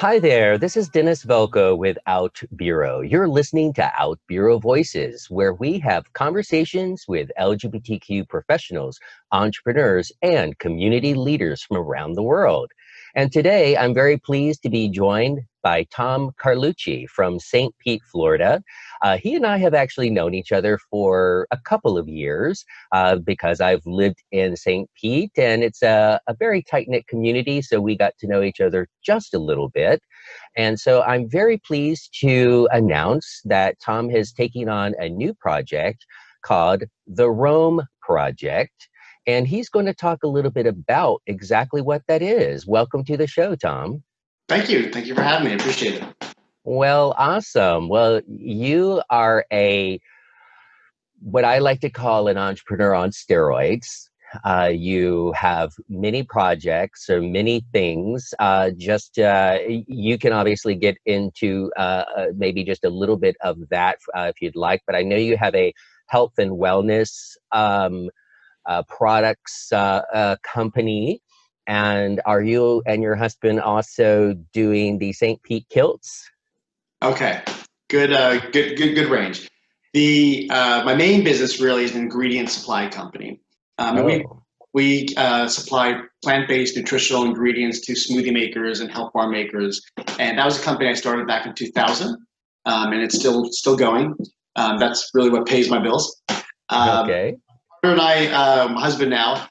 Hi there, this is Dennis Velko with Out Bureau. You're listening to Out Bureau Voices, where we have conversations with LGBTQ professionals, entrepreneurs, and community leaders from around the world. And today I'm very pleased to be joined by Tom Carlucci from St. Pete, Florida. He and I have actually known each other for a couple of years because I've lived in St. Pete, and it's a very tight-knit community, so we got to know each other just a little bit. And so I'm very pleased to announce that Tom has taken on a new project called the Rome Project, and he's going to talk a little bit about exactly what that is. Welcome to the show, Tom. Thank you. Thank you for having me. I appreciate it. Well, awesome. Well, you are what I like to call an entrepreneur on steroids. You have many projects or many things. You can obviously get into maybe just a little bit of that if you'd like, but I know you have a health and wellness products company. And are you and your husband also doing the St. Pete kilts? Okay. Good range. The My main business really is an ingredient supply company. And Oh, we supply plant-based nutritional ingredients to smoothie makers and health bar makers. And that was a company I started back in 2000, and it's still going. That's really what pays my bills. okay. Partner and I, my husband now,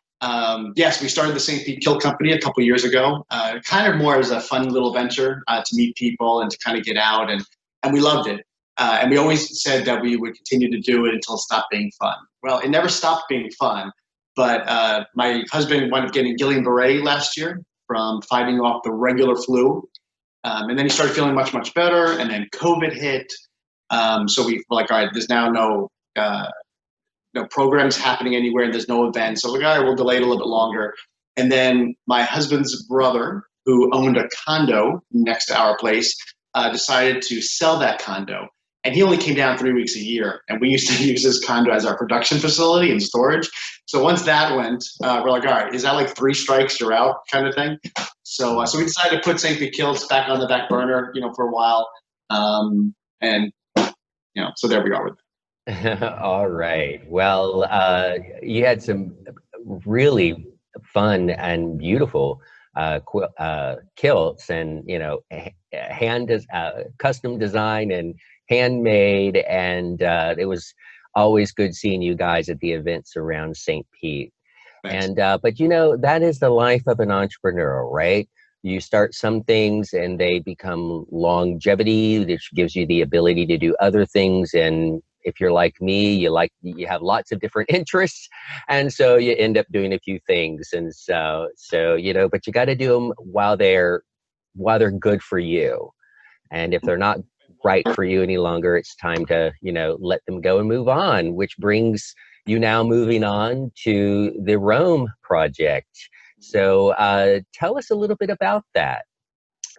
yes, we started the St. Pete Kilt Company a couple years ago, kind of more as a fun little venture to meet people and to kind of get out, and we loved it. And we always said that we would continue to do it until it stopped being fun. Well, it never stopped being fun, but my husband wound up getting Guillain-Barré last year from fighting off the regular flu. And then he started feeling much, much better, and then COVID hit. So we were like, all right, there's now no programs happening anywhere, and there's no events. So we're like, all right, we'll delay it a little bit longer. And then my husband's brother, who owned a condo next to our place, decided to sell that condo. And he only came down 3 weeks a year. And we used to use this condo as our production facility and storage. So once that went, we're like, all right, is that like three strikes, you're out kind of thing? So we decided to put St. Pete Kilts back on the back burner, for a while. And, so there we are with it. All right. Well, you had some really fun and beautiful kilts, and custom design and handmade, and it was always good seeing you guys at the events around St. Pete. Thanks. And but that is the life of an entrepreneur, right? You start some things and they become longevity, which gives you the ability to do other things. And if you're like me, you have lots of different interests, and so you end up doing a few things. And so but you got to do them while they're good for you. And if they're not right for you any longer, it's time to let them go and move on. Which brings you now moving on to the Rome project. So tell us a little bit about that.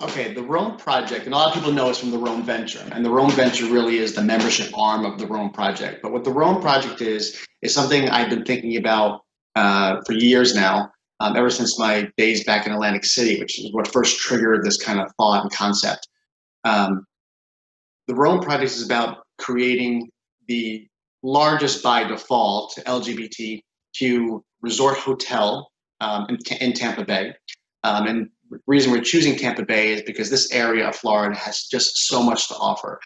Okay, the Rome Project, and a lot of people know us from the Rome Venture, and the Rome Venture really is the membership arm of the Rome Project. But what the Rome Project is something I've been thinking about for years now, ever since my days back in Atlantic City, which is what first triggered this kind of thought and concept. Um, the Rome Project is about creating the largest by default LGBTQ resort hotel in Tampa Bay. And the reason we're choosing Tampa Bay is because this area of Florida has just so much to offer,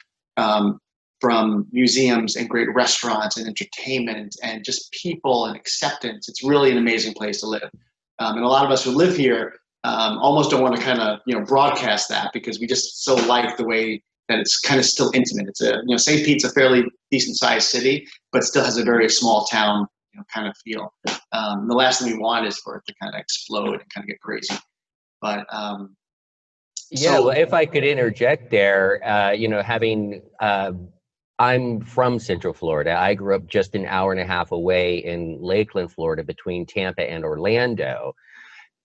from museums and great restaurants and entertainment and just people and acceptance. It's really an amazing place to live. And a lot of us who live here almost don't want to kind of broadcast that, because we just so like the way that it's kind of still intimate. It's St. Pete's a fairly decent sized city, but still has a very small town kind of feel. The last thing we want is for it to kind of explode and kind of get crazy. But Yeah, well, if I could interject there, I'm from Central Florida. I grew up just an hour and a half away in Lakeland, Florida, between Tampa and Orlando.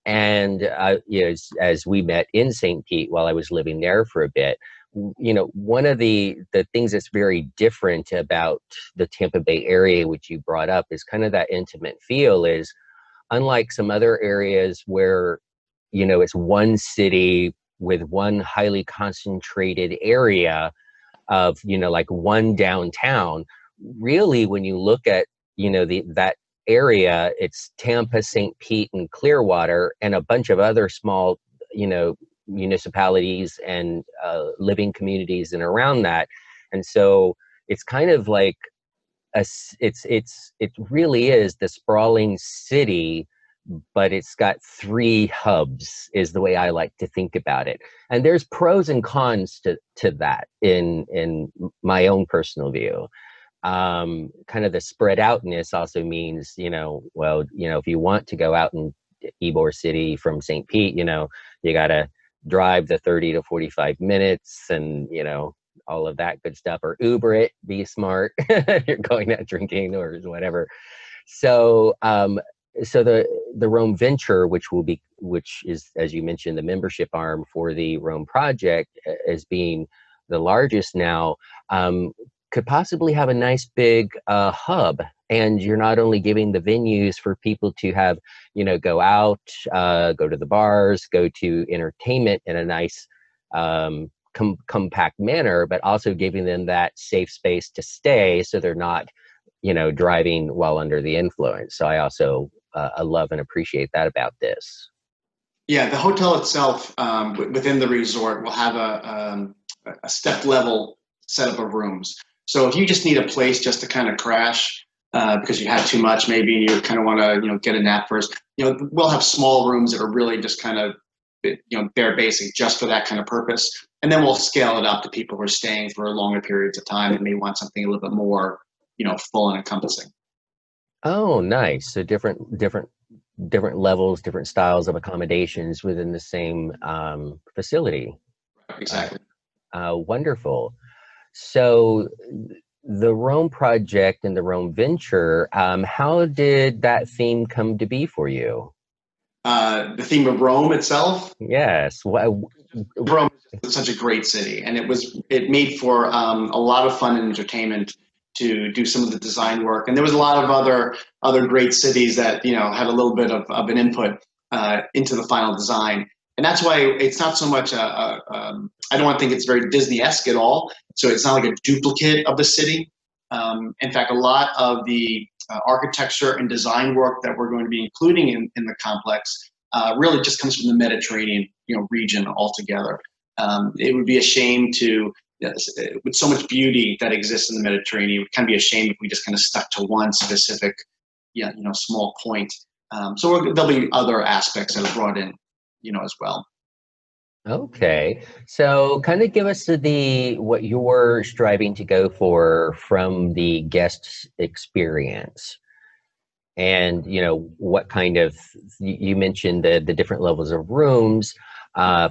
And as we met in St. Pete while I was living there for a bit, one of the things that's very different about the Tampa Bay area, which you brought up, is kind of that intimate feel. Is unlike some other areas where it's one city with one highly concentrated area of, like one downtown. Really, when you look at, that area, it's Tampa, St. Pete, and Clearwater, and a bunch of other small, you know, municipalities and living communities and around that. And so it's kind of like it really is the sprawling city, but it's got three hubs, is the way I like to think about it. And there's pros and cons to that in my own personal view. Kind of the spread outness also means, if you want to go out in Ybor City from St. Pete, you got to drive the 30 to 45 minutes and, all of that good stuff, or Uber it, be smart. You're going out drinking or whatever. So, so the Rome Venture, which is, as you mentioned, the membership arm for the Rome Project, as being the largest now, could possibly have a nice big hub. And you're not only giving the venues for people to have, go out, go to the bars, go to entertainment in a nice compact manner, but also giving them that safe space to stay so they're not, driving while under the influence. So I also I love and appreciate that about this. Yeah, the hotel itself within the resort will have a step level setup of rooms. So if you just need a place just to kind of crash because you had too much, maybe you kind of want to get a nap first, we'll have small rooms that are really just kind of bare basic just for that kind of purpose, and then we'll scale it up to people who are staying for longer periods of time and may want something a little bit more full and encompassing. Oh, nice. So different levels, different styles of accommodations within the same facility. Exactly. Wonderful. So the Rome Project and the Rome Venture, how did that theme come to be for you? The theme of Rome itself? Yes. Rome is such a great city, and it made for a lot of fun and entertainment to do some of the design work. And there was a lot of other great cities that had a little bit of an input into the final design. And that's why it's not so much I don't want to think it's very Disney-esque at all. So it's not like a duplicate of the city. In fact, a lot of the architecture and design work that we're going to be including in the complex really just comes from the Mediterranean region altogether. It would be a shame to, with so much beauty that exists in the Mediterranean, it would kind of be a shame if we just kind of stuck to one specific small point. So there'll be other aspects that are brought in as well. Okay, so kind of give us what you're striving to go for from the guest experience, and what kind of, you mentioned the different levels of rooms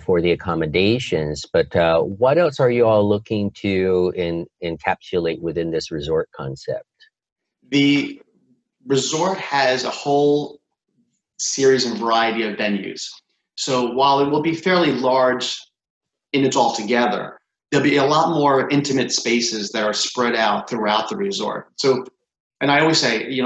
for the accommodations, but what else are you all looking to encapsulate within this resort concept? The resort has a whole series and variety of venues. So while it will be fairly large in its altogether, there'll be a lot more intimate spaces that are spread out throughout the resort. So, and I always say,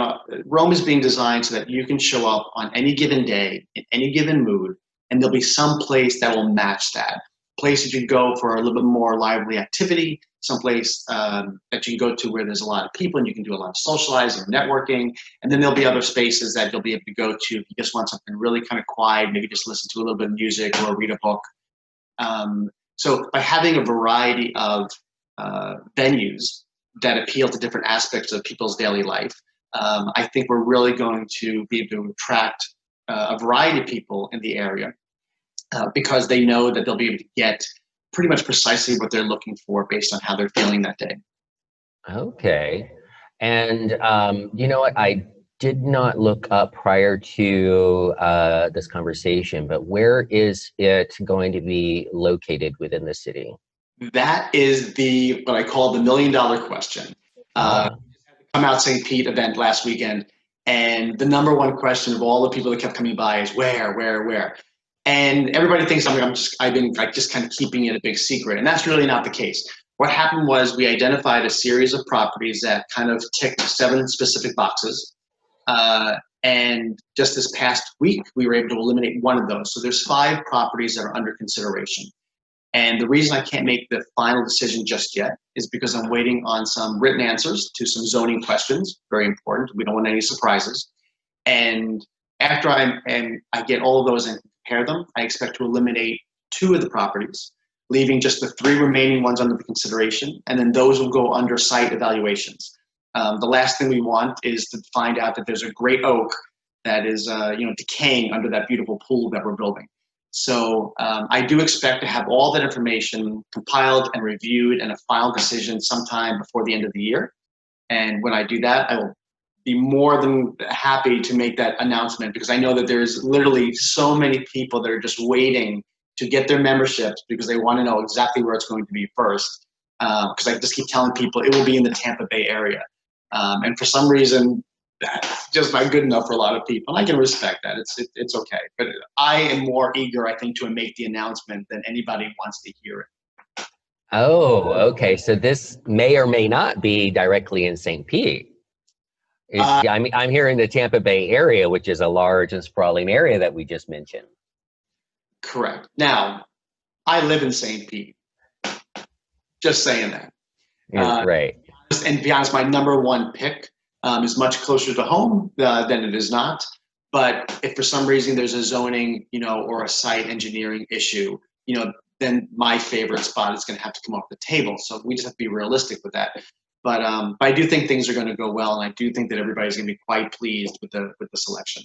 Rome is being designed so that you can show up on any given day, in any given mood, and there'll be some place that will match that. Place that you go for a little bit more lively activity, someplace that you can go to where there's a lot of people and you can do a lot of socializing, networking, and then there'll be other spaces that you'll be able to go to if you just want something really kind of quiet, maybe just listen to a little bit of music or read a book. So by having a variety of venues that appeal to different aspects of people's daily life, I think we're really going to be able to attract a variety of people in the area. Because they know that they'll be able to get pretty much precisely what they're looking for based on how they're feeling that day. Okay. And you know what? I did not look up prior to this conversation, but where is it going to be located within the city? That is what I call the $1 million question. Come Out St. Pete event last weekend, and the number one question of all the people that kept coming by is where? And everybody thinks I've been just kind of keeping it a big secret, and that's really not the case. What happened was we identified a series of properties that kind of ticked 7 specific boxes, and just this past week we were able to eliminate one of those. So there's 5 properties that are under consideration. And the reason I can't make the final decision just yet is because I'm waiting on some written answers to some zoning questions. Very important. We don't want any surprises. And after I get all of those and compare them, I expect to eliminate 2 of the properties, leaving just the 3 remaining ones under the consideration, and then those will go under site evaluations. The last thing we want is to find out that there's a great oak that is decaying under that beautiful pool that we're building. So I do expect to have all that information compiled and reviewed and a final decision sometime before the end of the year. And when I do that, I will be more than happy to make that announcement, because I know that there's literally so many people that are just waiting to get their memberships because they want to know exactly where it's going to be first. Because I just keep telling people it will be in the Tampa Bay area. And for some reason, that's just not good enough for a lot of people. And I can respect that. It's okay. But I am more eager, I think, to make the announcement than anybody wants to hear it. Oh, okay. So this may or may not be directly in St. Pete. I'm here in the Tampa Bay area, which is a large and sprawling area that we just mentioned. Correct. Now, I live in St. Pete. Just saying that. Right. And to be honest, my number one pick is much closer to home than it is not. But if for some reason there's a zoning, or a site engineering issue, then my favorite spot is going to have to come off the table. So we just have to be realistic with that. But I do think things are going to go well, and I do think that everybody's going to be quite pleased with the selection.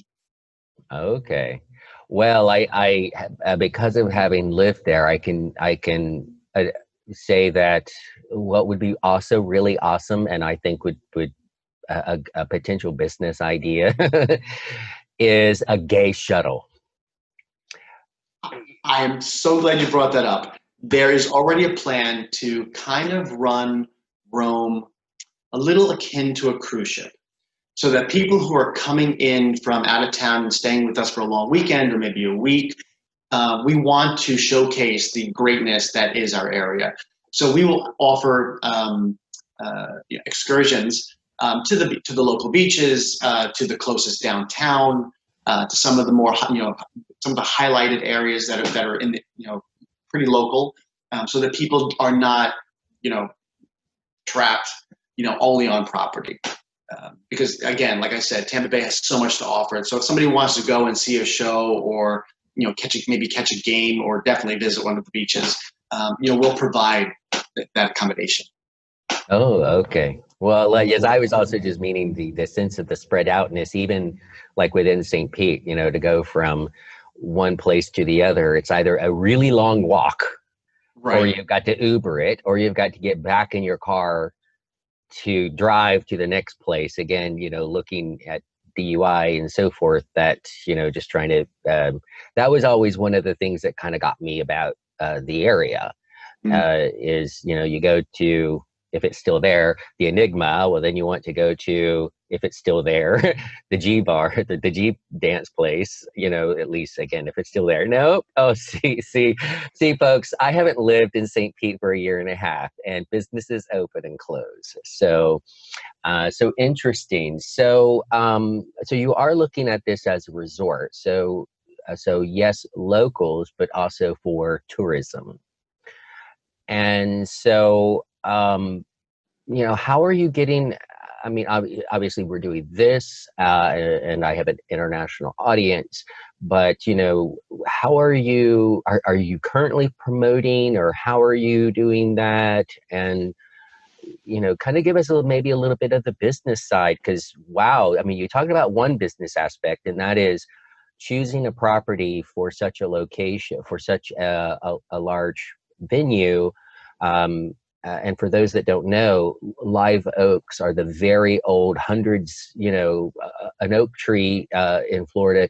Okay. Well, I because of having lived there, I can say that what would be also really awesome, and I think would a potential business idea is a gay shuttle. I am so glad you brought that up. There is already a plan to kind of run Rome a little akin to a cruise ship, so that people who are coming in from out of town and staying with us for a long weekend or maybe a week, we want to showcase the greatness that is our area. So we will offer excursions to the local beaches, to the closest downtown, to some of the more some of the highlighted areas that are in the pretty local, so that people are not trapped only on property. Because again, like I said, Tampa Bay has so much to offer. And so if somebody wants to go and see a show, or catch a game, or definitely visit one of the beaches, we'll provide that accommodation. Oh, okay. Well, yes, I was also just meaning the sense of the spread outness, even like within St. Pete, to go from one place to the other. It's either a really long walk, right, or you've got to Uber it, or you've got to get back in your car to drive to the next place. Again, looking at DUI and so forth, that, just trying to, that was always one of the things that kind of got me about the area, is, you go to, if it's still there, the Enigma, well, then you want to go to, if it's still there, the G bar, the G dance place, at least, again, if it's still there. Nope. Oh, see, folks, I haven't lived in St. Pete for a year and a half, and businesses open and close. So interesting. So you are looking at this as a resort. So yes, locals, but also for tourism. And so, how are you getting, I mean, obviously we're doing this, and I have an international audience, but, how are you currently promoting, or how are you doing that? And, kind of give us maybe a little bit of the business side, because, wow, I mean, you talked about one business aspect, and that is choosing a property for such a location, for such a large venue. And for those that don't know, live oaks are the very old hundreds, an oak tree in Florida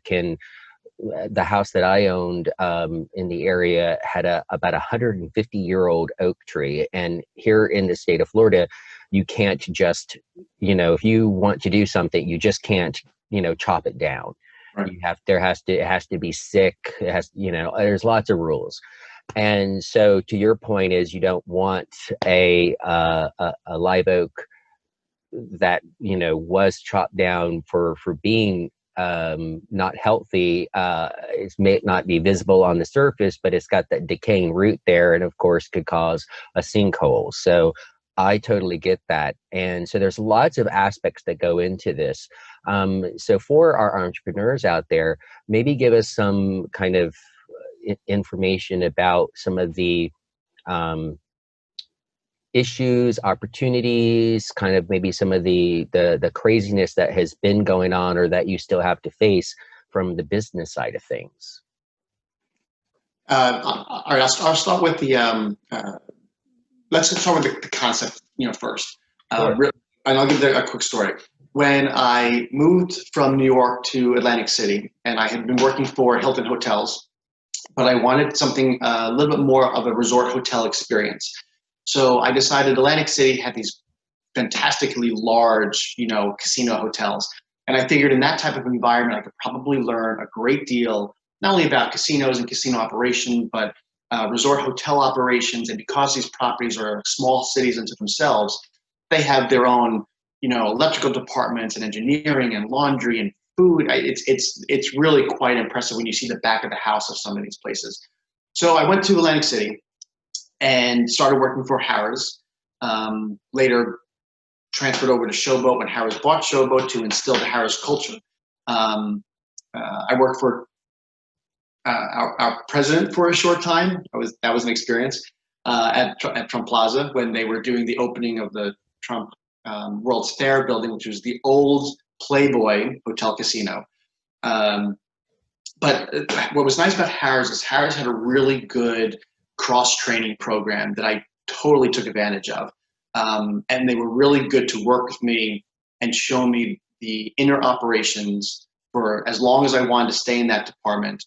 the house that I owned in the area had about 150-year-old oak tree. And here in the state of Florida, you can't just, if you want to do something, you just can't, chop it down. Right. It has to be sick. It has, there's lots of rules. And so, to your point, is you don't want a live oak that was chopped down for being not healthy. It may not be visible on the surface, but it's got that decaying root there, and of course could cause a sinkhole. So I totally get that. And so there's lots of aspects that go into this. So for our entrepreneurs out there, maybe give us some kind of information about some of the issues, opportunities, kind of maybe some of the craziness that has been going on or that you still have to face from the business side of things. All right, I'll start with let's start with the concept, first. Sure. And I'll give a quick story. When I moved from New York to Atlantic City, and I had been working for Hilton Hotels, but I wanted something a little bit more of a resort hotel experience. So I decided Atlantic City had these fantastically large, casino hotels. And I figured in that type of environment, I could probably learn a great deal, not only about casinos and casino operation, but resort hotel operations. And because these properties are small cities unto themselves, they have their own, electrical departments and engineering and laundry and food. It's really quite impressive when you see the back of the house of some of these places. So I went to Atlantic City and started working for Harrah's. Later transferred over to Showboat when Harrah's bought Showboat to instill the Harrah's culture. I worked for our president for a short time. That was an experience at Trump Plaza when they were doing the opening of the Trump World's Fair building, which was the old Playboy Hotel Casino. But what was nice about Harrah's is Harrah's had a really good cross-training program that I totally took advantage of. And they were really good to work with me and show me the inner operations for as long as I wanted to stay in that department.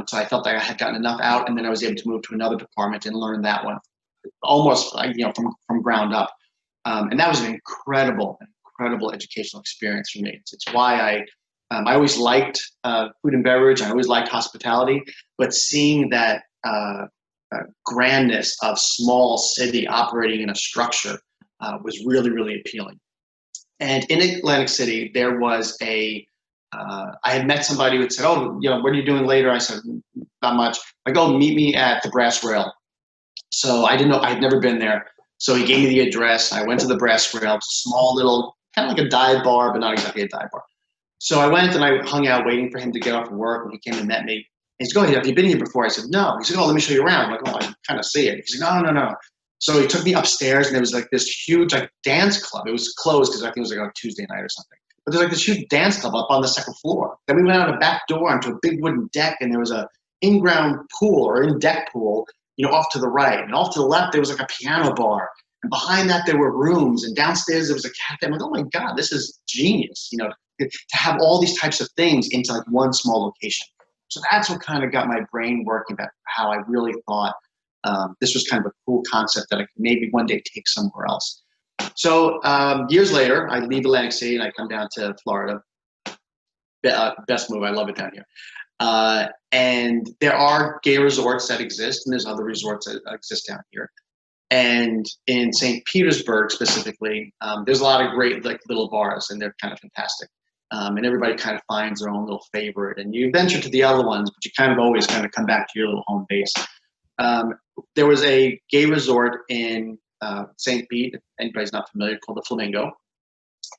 So I felt like I had gotten enough out, and then I was able to move to another department and learn that one almost from ground up. And that was an incredible educational experience for me. It's why I always liked food and beverage. I always liked hospitality, but seeing that grandness of small city operating in a structure was really, really appealing. And in Atlantic City, there was I had met somebody who had said, "Oh, what are you doing later?" I said, "Not much." I go, "Meet me at the Brass Rail." So I didn't know, I had never been there. So he gave me the address. I went to the Brass Rail, it's a small little, kind of like a dive bar, but not exactly a dive bar. So I went and I hung out waiting for him to get off of work, and he came and met me. He's going, "Have you been here before?" I said, "No." He said, "Oh, let me show you around." I'm like, "Oh, I kind of see it." He's like, "No. So he took me upstairs, and there was like this huge dance club. It was closed because I think it was like on a Tuesday night or something. But there's like this huge dance club up on the second floor. Then we went out a back door onto a big wooden deck, and there was a in-ground pool or in-deck pool, off to the right. And off to the left, there was like a piano bar. And behind that, there were rooms. And downstairs, there was a cafe. I'm like, "Oh my God, this is genius, to have all these types of things into like one small location." So that's what kind of got my brain working about how I really thought this was kind of a cool concept that I could maybe one day take somewhere else. So years later, I leave Atlantic City and I come down to Florida. Best move. I love it down here. And there are gay resorts that exist, and there's other resorts that exist down here. And in St. Petersburg specifically, there's a lot of great little bars, and they're kind of fantastic. And everybody kind of finds their own little favorite. And you venture to the other ones, but you kind of always kind of come back to your little home base. There was a gay resort in St. Pete, if anybody's not familiar, called the Flamingo.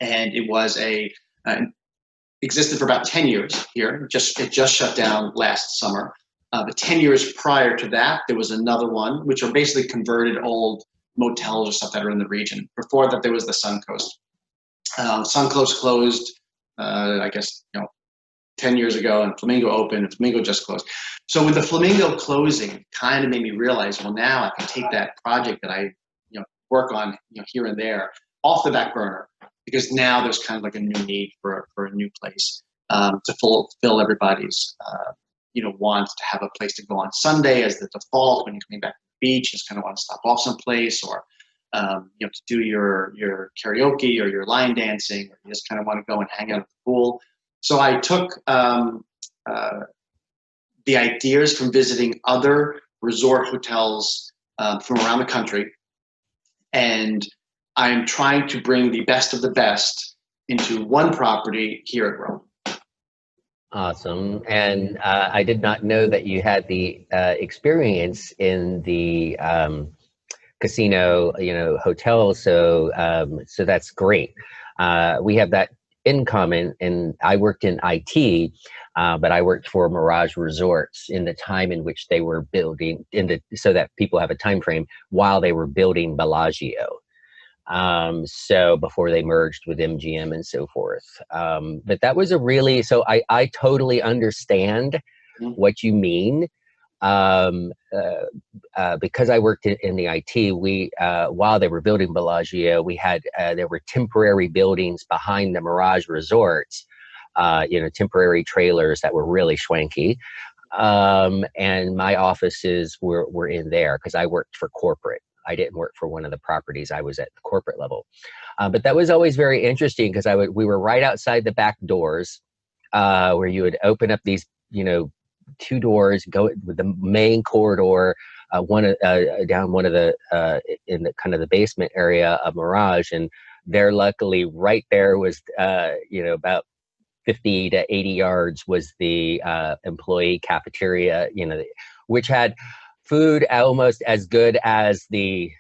And it was existed for about 10 years here. It just shut down last summer. But 10 years prior to that, there was another one, which are basically converted old motels or stuff that are in the region. Before that, there was the Suncoast. Suncoast closed, I guess, 10 years ago, and Flamingo opened, and Flamingo just closed. So with the Flamingo closing, kind of made me realize, well, now I can take that project that I, work on, here and there off the back burner, because now there's kind of like a new need for a new place to fulfill everybody's, wants to have a place to go on Sunday as the default when you're coming back to the beach. Just kind of want to stop off someplace, or to do your karaoke or your line dancing, or you just kind of want to go and hang out at the pool. So I took the ideas from visiting other resort hotels from around the country, and I'm trying to bring the best of the best into one property here at Rome. Awesome. And I did not know that you had the experience in the casino, hotel. So that's great. We have that in common. And I worked in IT, but I worked for Mirage Resorts in the time in which they were building so that people have a time frame while they were building Bellagio. So before they merged with MGM and so forth. But that was I totally understand Mhm. what you mean. Um, uh, because I worked in the IT, while they were building Bellagio, there were temporary buildings behind the Mirage Resorts, temporary trailers that were really schwanky. And my offices were in there because I worked for corporate. I didn't work for one of the properties. I was at the corporate level. But that was always very interesting because we were right outside the back doors, where you would open up these, two doors, go with the main corridor, down one of the in the kind of the basement area of Mirage, and there, luckily, right there was, about 50 to 80 yards was the employee cafeteria, which had food almost as good as the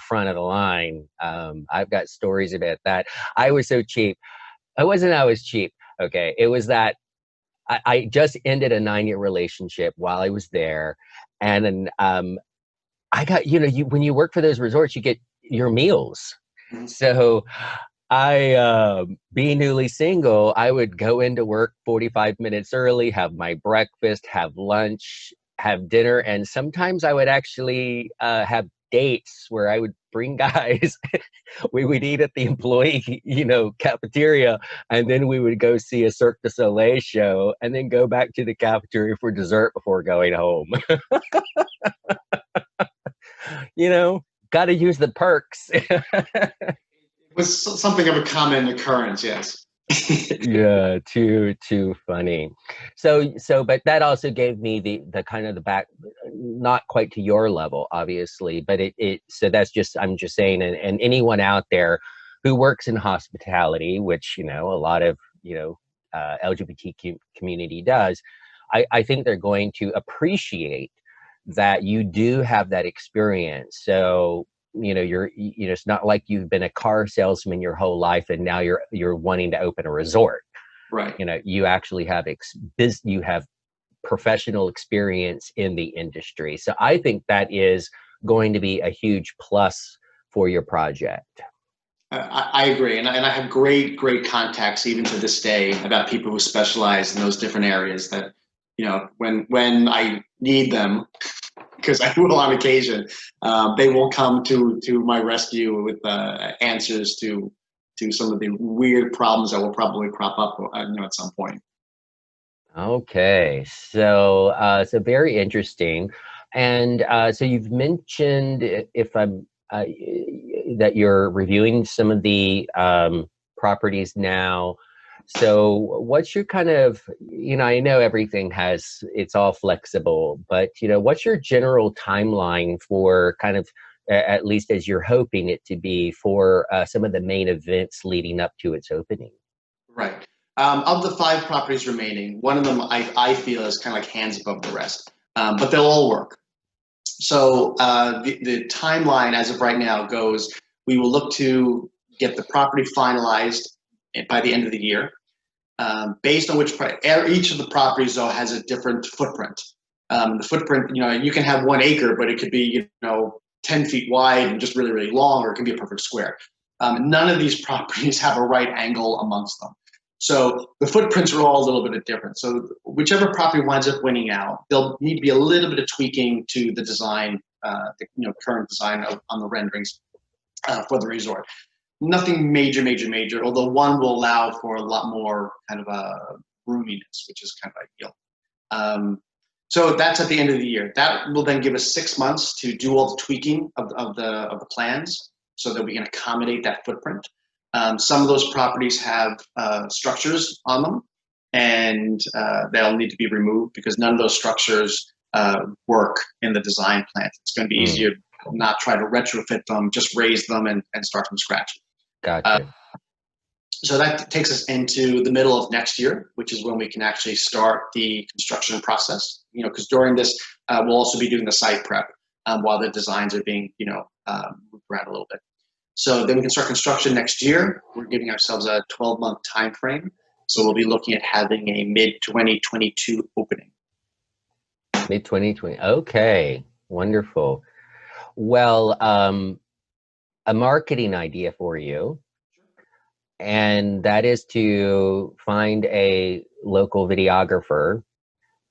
front of the line. I've got stories about that. I was so cheap. It wasn't I was cheap. Okay. It was that I just ended a 9-year relationship while I was there. And then I got, when you work for those resorts, you get your meals. Mhm. So being newly single, I would go into work 45 minutes early, have my breakfast, have lunch, have dinner, and sometimes I would actually have dates where I would bring guys. We would eat at the employee, cafeteria, and then we would go see a Cirque du Soleil show, and then go back to the cafeteria for dessert before going home. you know, Got to use the perks. It was something of a common occurrence, yes. Yeah, too funny. But that also gave me the kind of the back, not quite to your level, obviously, but so that's just, I'm just saying, and anyone out there who works in hospitality, which, a lot of, LGBTQ community does, I think they're going to appreciate that you do have that experience. So it's not like you've been a car salesman your whole life and now you're wanting to open a resort. Right. You actually have you have professional experience in the industry. So I think that is going to be a huge plus for your project. I agree, and I have great contacts even to this day about people who specialize in those different areas. That when I need them, because I will on occasion, they will come to my rescue with answers to some of the weird problems that will probably crop up, at some point. Okay, so very interesting, and so you've mentioned, if I'm that you're reviewing some of the properties now. So what's your kind of, I know everything it's all flexible, but what's your general timeline for kind of, at least as you're hoping it to be, for some of the main events leading up to its opening? Right. Of the 5 properties remaining, one of them I feel is kind of like hands above the rest, but they'll all work. So the timeline as of right now goes, we will look to get the property finalized by the end of the year, based on which each of the properties though has a different footprint. The footprint, you can have 1 acre, but it could be 10 feet wide and just really long, or it can be a perfect square. None of these properties have a right angle amongst them. So the footprints are all a little bit different. So whichever property winds up winning out, there'll need to be a little bit of tweaking to the design, the current design on the renderings for the resort. Nothing major, although one will allow for a lot more kind of roominess, which is kind of ideal. So that's at the end of the year. That will then give us 6 months to do all the tweaking of the plans so that we can accommodate that footprint. Some of those properties have structures on them, and they'll need to be removed because none of those structures work in the design plan. It's going to be easier to not try to retrofit them, just raise them and start from scratch. Uh, Gotcha. So that takes us into the middle of next year, which is when we can actually start the construction process. Because during this, we'll also be doing the site prep while the designs are being, moved around a little bit. So then we can start construction next year. We're giving ourselves a 12-month time frame. So we'll be looking at having a mid-2022 opening. Mid-2020. Okay, wonderful. Well, a marketing idea for you, and that is to find a local videographer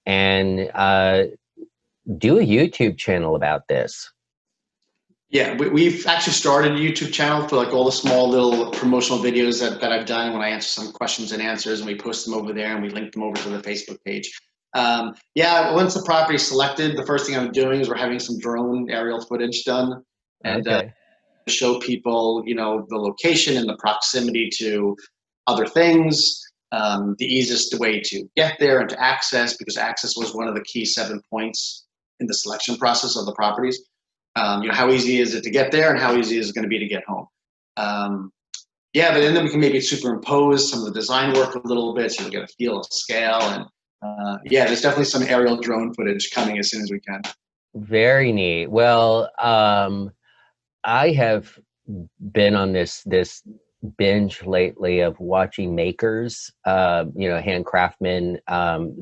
and do a YouTube channel about this. Yeah, we've actually started a YouTube channel for like all the small little promotional videos that I've done when I answer some questions and answers, and we post them over there and we link them over to the Facebook page. Yeah, once the property is selected, the first thing I'm doing is we're having some drone aerial footage done and Okay. show people, the location and the proximity to other things, the easiest way to get there and to access, because access was one of the key 7 points in the selection process of the properties. How easy is it to get there and how easy is it going to be to get home? Yeah, but then we can maybe superimpose some of the design work a little bit so you'll get a feel of scale. And yeah, there's definitely some aerial drone footage coming as soon as we can. Very neat. Well, I have been on this binge lately of watching makers, hand craftsmen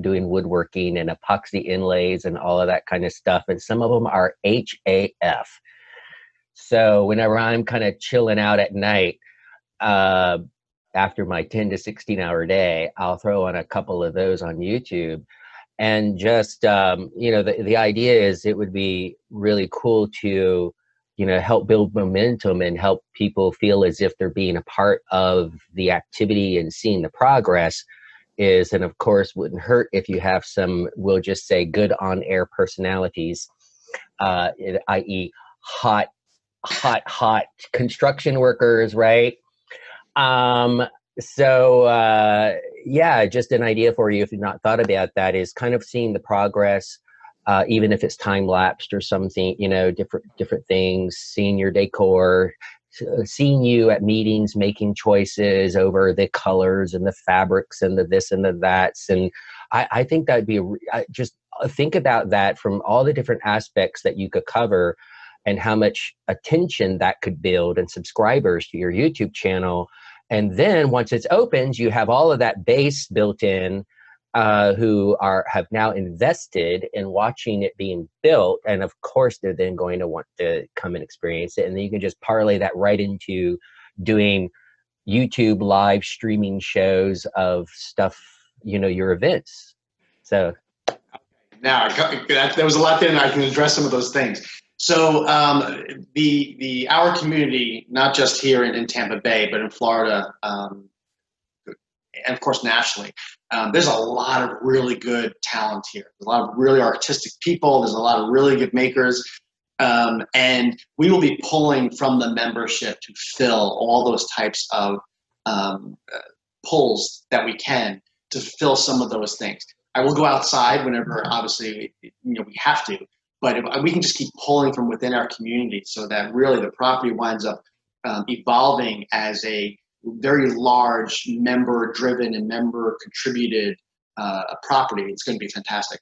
doing woodworking and epoxy inlays and all of that kind of stuff. And some of them are HAF. So whenever I'm kind of chilling out at night, after my 10 to 16 hour day, I'll throw on a couple of those on YouTube. And just, the idea is it would be really cool to, help build momentum and help people feel as if they're being a part of the activity and seeing the progress and of course, wouldn't hurt if you have some, we'll just say, good on-air personalities, i.e. hot construction workers, right? Yeah, just an idea for you if you've not thought about that is kind of seeing the progress, even if it's time lapsed or something, different things, seeing your decor, seeing you at meetings, making choices over the colors and the fabrics and the this and the that's. And I think that'd be just think about that from all the different aspects that you could cover and how much attention that could build and subscribers to your YouTube channel. And then once it's opened, you have all of that base built in who have now invested in watching it being built. And of course, they're then going to want to come and experience it. And then you can just parlay that right into doing YouTube live streaming shows of stuff, your events. So now there was a lot there, and I can address some of those things. So our community, not just here in Tampa Bay, but in Florida, and of course nationally, there's a lot of really good talent here. There's a lot of really artistic people. There's a lot of really good makers. And we will be pulling from the membership to fill all those types of pulls that we can to fill some of those things. I will go outside whenever, obviously, we have to. But if we can just keep pulling from within our community so that really the property winds up evolving as a very large member-driven and member-contributed property, it's going to be fantastic.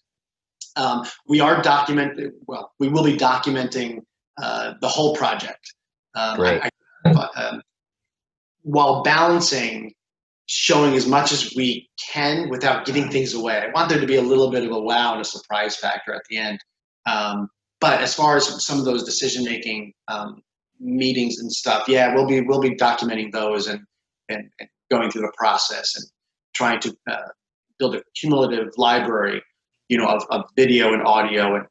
We will be documenting the whole project. Great. While balancing showing as much as we can without giving things away. I want there to be a little bit of a wow and a surprise factor at the end. But as far as some of those decision-making meetings and stuff, yeah, we'll be documenting those and going through the process and trying to build a cumulative library, of video and audio and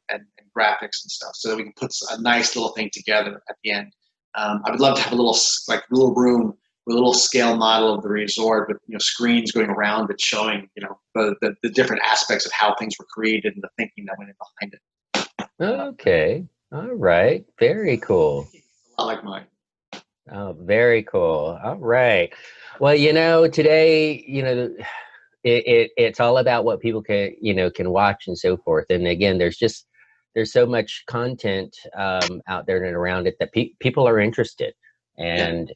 graphics and stuff, so that we can put a nice little thing together at the end. I would love to have a little room with a little scale model of the resort with screens going around it showing the different aspects of how things were created and the thinking that went in behind it. Okay. All right. Very cool. I like mine. Oh, very cool. All right. Well, today, it's all about what people can watch and so forth. And again, there's so much content out there and around it that people are interested. And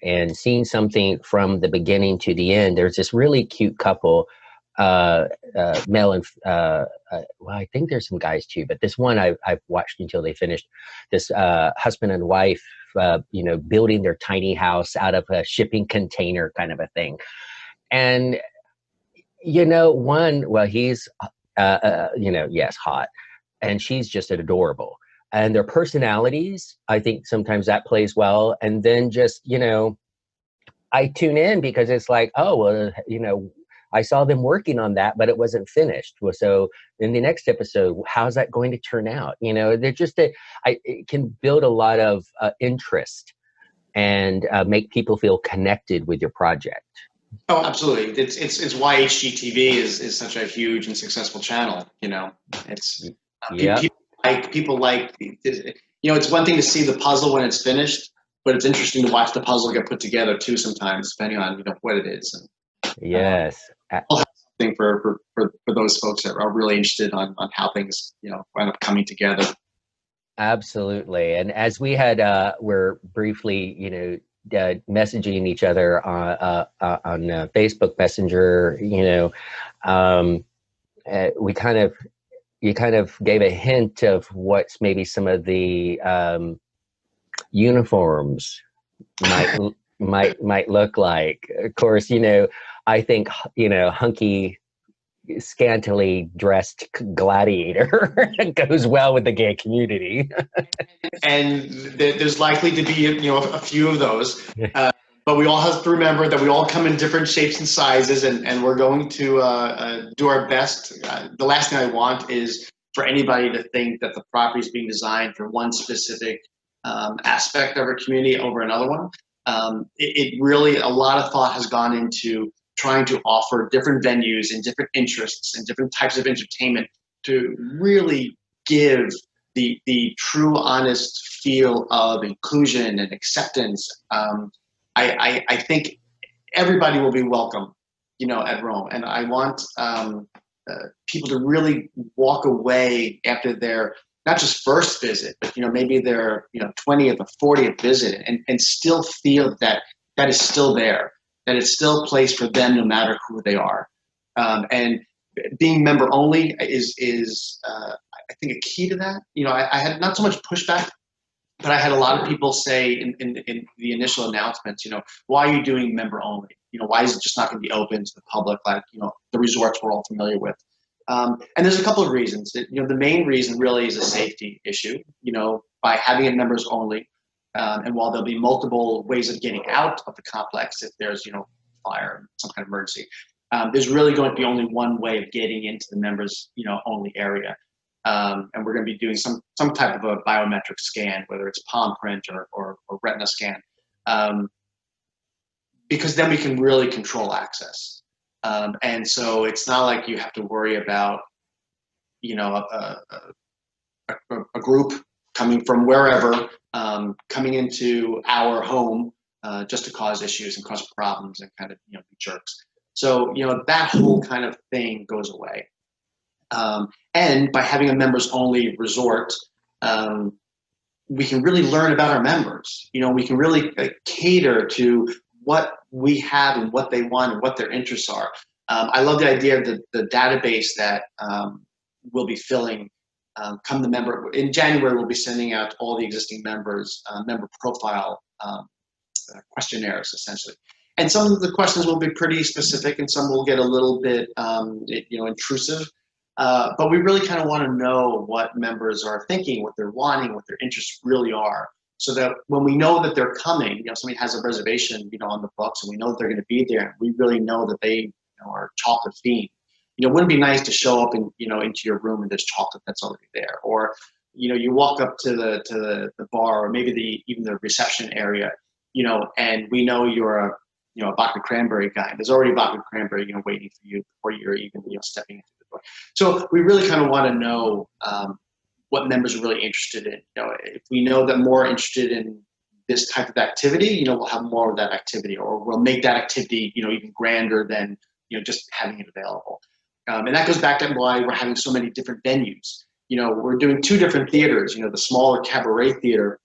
and seeing something from the beginning to the end. There's this really cute couple, male and well, I think there's some guys too, but this one I've watched until they finished. This husband and wife, building their tiny house out of a shipping container kind of a thing. And well, he's yes, hot, and she's just adorable. And their personalities, I think sometimes that plays well. And then just I tune in because it's like, oh well, I saw them working on that, but it wasn't finished. Well, so in the next episode, how's that going to turn out? They're just it can build a lot of interest and make people feel connected with your project. Oh, absolutely. It's why HGTV is such a huge and successful channel. It's Yeah, people like it's one thing to see the puzzle when it's finished, but it's interesting to watch the puzzle get put together too sometimes, depending on what it is. And, yes. something for those folks that are really interested on how things wind up coming together. Absolutely. And as we had were briefly messaging each other on Facebook Messenger, you kind of gave a hint of what's maybe some of the uniforms might look like. Of course, I think hunky, scantily dressed gladiator goes well with the gay community. And there's likely to be a few of those, but we all have to remember that we all come in different shapes and sizes, and we're going to do our best. The last thing I want is for anybody to think that the property is being designed for one specific aspect of our community over another one. It really, a lot of thought has gone into trying to offer different venues and different interests and different types of entertainment to really give the true, honest feel of inclusion and acceptance. I think everybody will be welcome, at Rome, and I want people to really walk away after their not just first visit, but maybe their 20th or 40th visit, and still feel that is still there, that it's still a place for them no matter who they are. And being member only is I think a key to that. I had not so much pushback, but I had a lot of people say in the initial announcements, why are you doing member only? Why is it just not going to be open to the public like the resorts we're all familiar with? And there's a couple of reasons. The main reason really is a safety issue. By having it members only, and while there'll be multiple ways of getting out of the complex if there's fire, some kind of emergency, there's really going to be only one way of getting into the members only area. And we're going to be doing some type of a biometric scan, whether it's palm print or retina scan, because then we can really control access. And so it's not like you have to worry about a group coming from wherever, coming into our home just to cause issues and cause problems and kind of be jerks. So that whole kind of thing goes away. And by having a members only resort, we can really learn about our members. We can really cater to what we have and what they want and what their interests are. I love the idea of the database that we'll be filling. Come the member in January, we'll be sending out to all the existing members member profile questionnaires, essentially. And some of the questions will be pretty specific, and some will get a little bit intrusive. But we really kind of want to know what members are thinking, what they're wanting, what their interests really are, so that when we know that they're coming, somebody has a reservation, on the books, and we know that they're going to be there, and we really know that they are chocolate themed. It wouldn't be nice to show up and into your room and there's chocolate that's already there, or you walk up to the bar, or maybe even the reception area, and we know you're a vodka cranberry guy. There's already vodka cranberry waiting for you before you're even stepping into the door. So we really kind of want to know what members are really interested in. If we know that more interested in this type of activity, we'll have more of that activity, or we'll make that activity even grander than just having it available. And that goes back to why we're having so many different venues. We're doing two different theaters. The smaller cabaret theater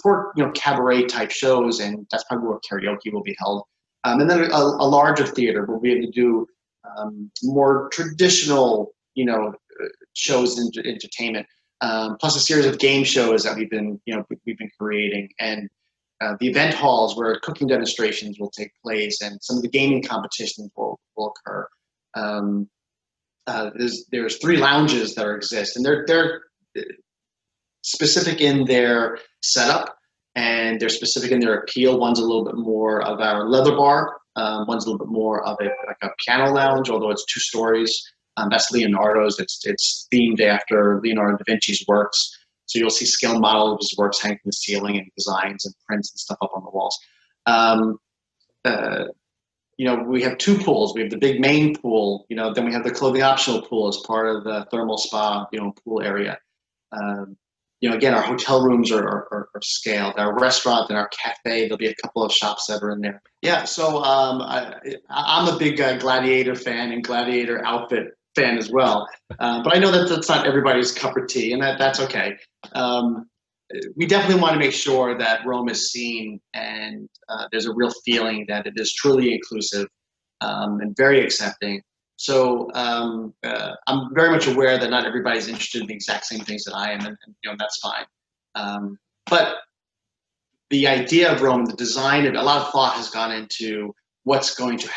for cabaret type shows, and that's probably where karaoke will be held. And then a larger theater will be able to do more traditional, shows and entertainment, plus a series of game shows that we've been creating, and the event halls where cooking demonstrations will take place, and some of the gaming competitions will occur. There's 3 lounges that exist, and they're specific in their setup, and they're specific in their appeal. One's a little bit more of our leather bar. One's a little bit more of a piano lounge, although it's 2 stories. That's Leonardo's. It's themed after Leonardo da Vinci's works. So you'll see scale models of his works hanging from the ceiling, and designs and prints and stuff up on the walls. We have 2 pools. We have the big main pool, then we have the clothing optional pool as part of the thermal spa, pool area. Again, our hotel rooms are scaled. Our restaurant and our cafe, there'll be a couple of shops that are in there. Yeah, so I'm a big Gladiator fan and Gladiator outfit fan as well. But I know that that's not everybody's cup of tea, and that's okay. We definitely want to make sure that Rome is seen, and there's a real feeling that it is truly inclusive and very accepting. So I'm very much aware that not everybody's interested in the exact same things that I am, and that's fine. But the idea of Rome, the design, a lot of thought has gone into what's going to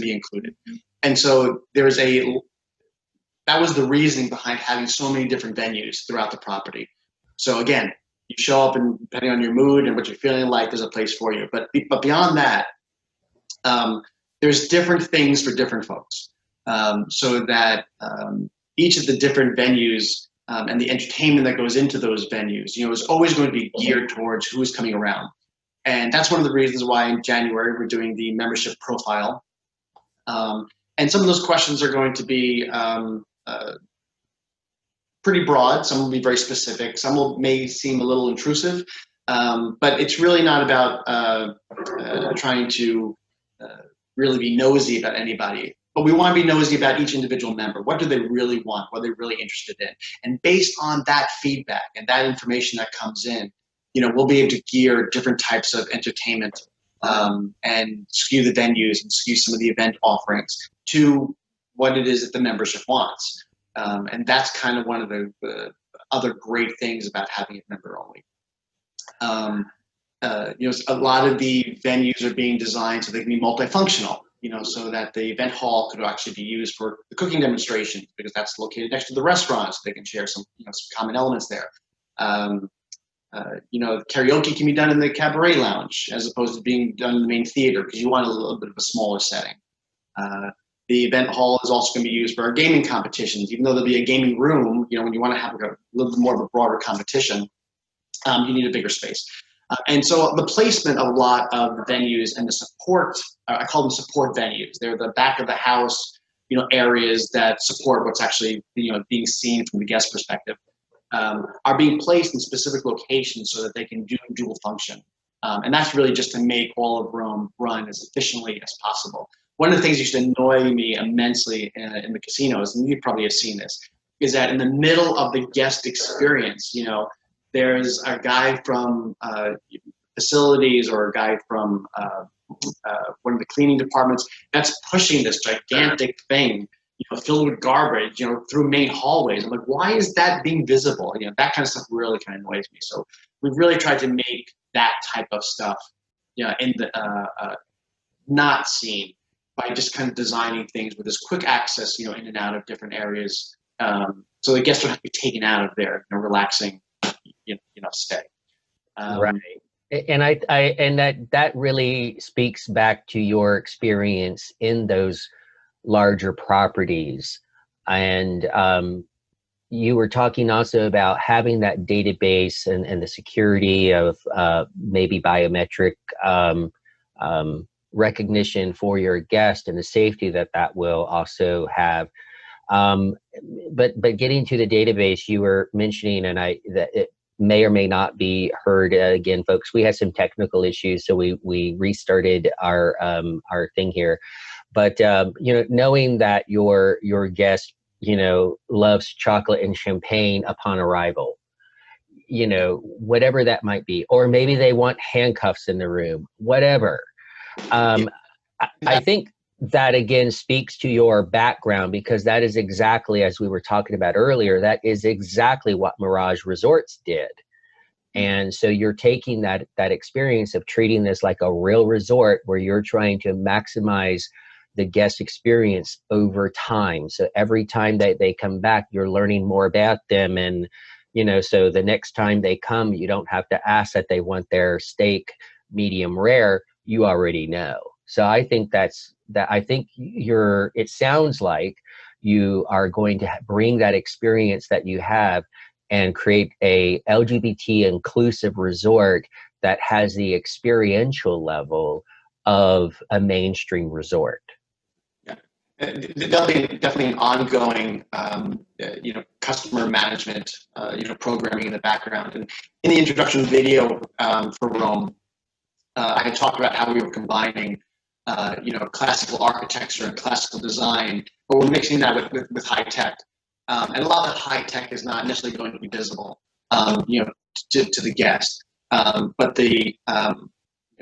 be included. And so that was the reasoning behind having so many different venues throughout the property. So again, you show up, and depending on your mood and what you're feeling like, there's a place for you. But beyond that, there's different things for different folks. So that each of the different venues and the entertainment that goes into those venues, is always going to be geared towards who's coming around. And that's one of the reasons why in January we're doing the membership profile. And some of those questions are going to be pretty broad. Some will be very specific. Some may seem a little intrusive, but it's really not about trying to really be nosy about anybody. But we want to be nosy about each individual member. What do they really want? What are they really interested in? And based on that feedback and that information that comes in, we'll be able to gear different types of entertainment and skew the venues and skew some of the event offerings to what it is that the membership wants. And that's kind of one of the other great things about having it member only. A lot of the venues are being designed so they can be multifunctional, so that the event hall could actually be used for the cooking demonstrations, because that's located next to the restaurant, so they can share some common elements there. Karaoke can be done in the cabaret lounge as opposed to being done in the main theater, because you want a little bit of a smaller setting. The event hall is also going to be used for our gaming competitions, even though there'll be a gaming room. When you want to have a little bit more of a broader competition, you need a bigger space. And so the placement of a lot of venues and the support, I call them support venues. They're the back of the house, areas that support what's actually, being seen from the guest perspective, are being placed in specific locations so that they can do dual function. And that's really just to make all of Rome run as efficiently as possible. One of the things that used to annoy me immensely in the casinos, and you probably have seen this, is that in the middle of the guest experience, there's a guy from facilities or a guy from one of the cleaning departments that's pushing this gigantic thing, filled with garbage, through main hallways. I'm like, why is that being visible? That kind of stuff really kind of annoys me. So we've really tried to make that type of stuff, in the not seen, by just kind of designing things with this quick access, in and out of different areas, so the guests don't have to be taken out of their relaxing, stay. Right. And and that really speaks back to your experience in those larger properties. And you were talking also about having that database and the security of maybe biometric recognition for your guest, and the safety that will also have. But getting to the database, you were mentioning, and that it may or may not be heard again, folks. We had some technical issues, so we restarted our thing here. But knowing that your guest loves chocolate and champagne upon arrival, whatever that might be, or maybe they want handcuffs in the room, whatever. I think that again speaks to your background, because that is exactly, as we were talking about earlier, that is exactly what Mirage Resorts did. And so you're taking that experience of treating this like a real resort, where you're trying to maximize the guest experience over time. So every time that they come back, you're learning more about them. And, so the next time they come, you don't have to ask that they want their steak medium rare. You already know. So I think it sounds like you are going to bring that experience that you have and create a LGBT inclusive resort that has the experiential level of a mainstream resort. Yeah, definitely an ongoing, customer management, programming in the background. And in the introduction video for Rome, I had talked about how we were combining, classical architecture and classical design, but we're mixing that with high tech. And a lot of high tech is not necessarily going to be visible, to the guest. But the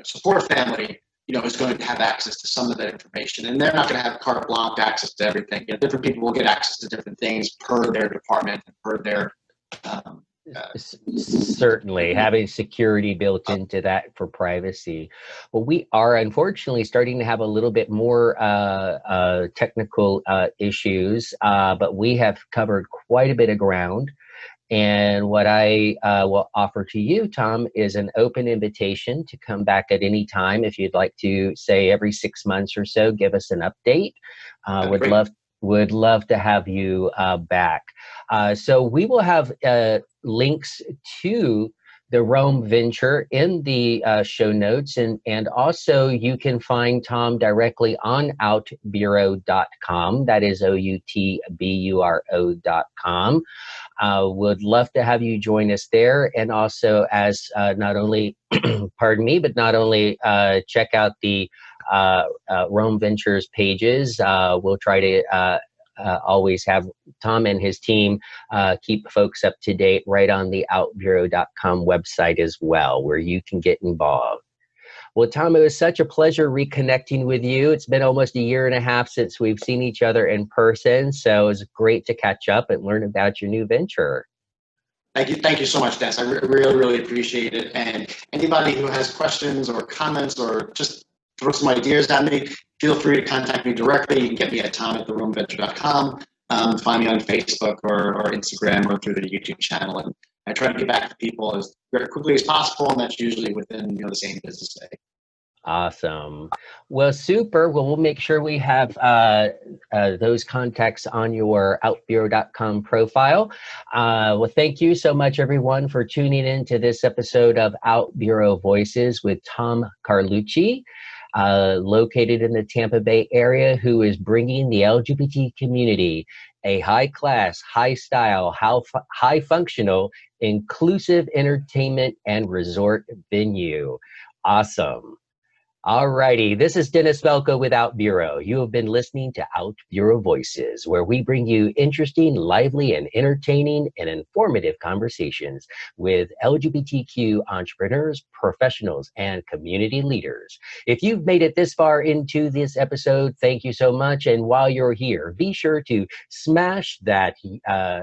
support family, is going to have access to some of that information, and they're not going to have carte blanche access to everything. Different people will get access to different things per their department, per their. Certainly, having security built into that for privacy. Well, we are unfortunately starting to have a little bit more technical issues, but we have covered quite a bit of ground. And what I will offer to you, Tom, is an open invitation to come back at any time. If you'd like to, say, every 6 months or so, give us an update. Would love to have you back. So we will have links to the Rome Venture in the show notes, and also you can find Tom directly on outbureau.com. That is outburo.com. Would love to have you join us there, and also as not only not only check out the Rome Ventures pages. We'll try to always have Tom and his team keep folks up to date right on the outbureau.com website as well, where you can get involved. Well, Tom, it was such a pleasure reconnecting with you. It's been almost a year and a half since we've seen each other in person, so it was great to catch up and learn about your new venture. Thank you so much, Dennis. I really, really appreciate it. And anybody who has questions or comments or just throw some ideas at me, feel free to contact me directly. You can get me at tom@theromeventure.com. Find me on Facebook or Instagram or through the YouTube channel. And I try to get back to people as very quickly as possible, and that's usually within the same business day. Awesome. Well, super. Well, we'll make sure we have those contacts on your outbureau.com profile. Well, thank you so much, everyone, for tuning in to this episode of Outbureau Voices with Tom Carlucci, located in the Tampa Bay area, who is bringing the LGBT community a high-class, high-style, high-functional, inclusive entertainment and resort venue. Awesome. All righty, this is Dennis Velko with Outbureau. You have been listening to Outbureau Voices, where we bring you interesting, lively, and entertaining and informative conversations with LGBTQ entrepreneurs, professionals, and community leaders. If you've made it this far into this episode, thank you so much. And while you're here, be sure to smash that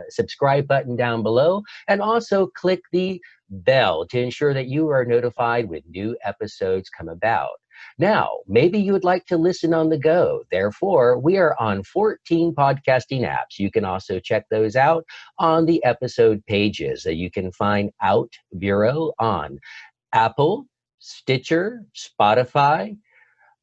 subscribe button down below, and also click the bell to ensure that you are notified when new episodes come about. Now, maybe you would like to listen on the go. Therefore, we are on 14 podcasting apps. You can also check those out on the episode pages. You can find Outbureau on Apple, Stitcher, Spotify.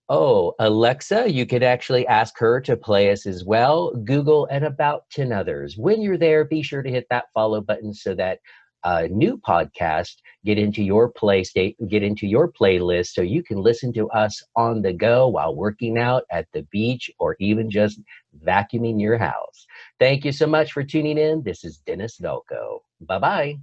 Oh, Alexa, you could actually ask her to play us as well. Google, and about 10 others. When you're there, be sure to hit that follow button so that new podcast get into your playlist, so you can listen to us on the go while working out, at the beach, or even just vacuuming your house. Thank you so much for tuning in. This is Dennis Velko. Bye-bye.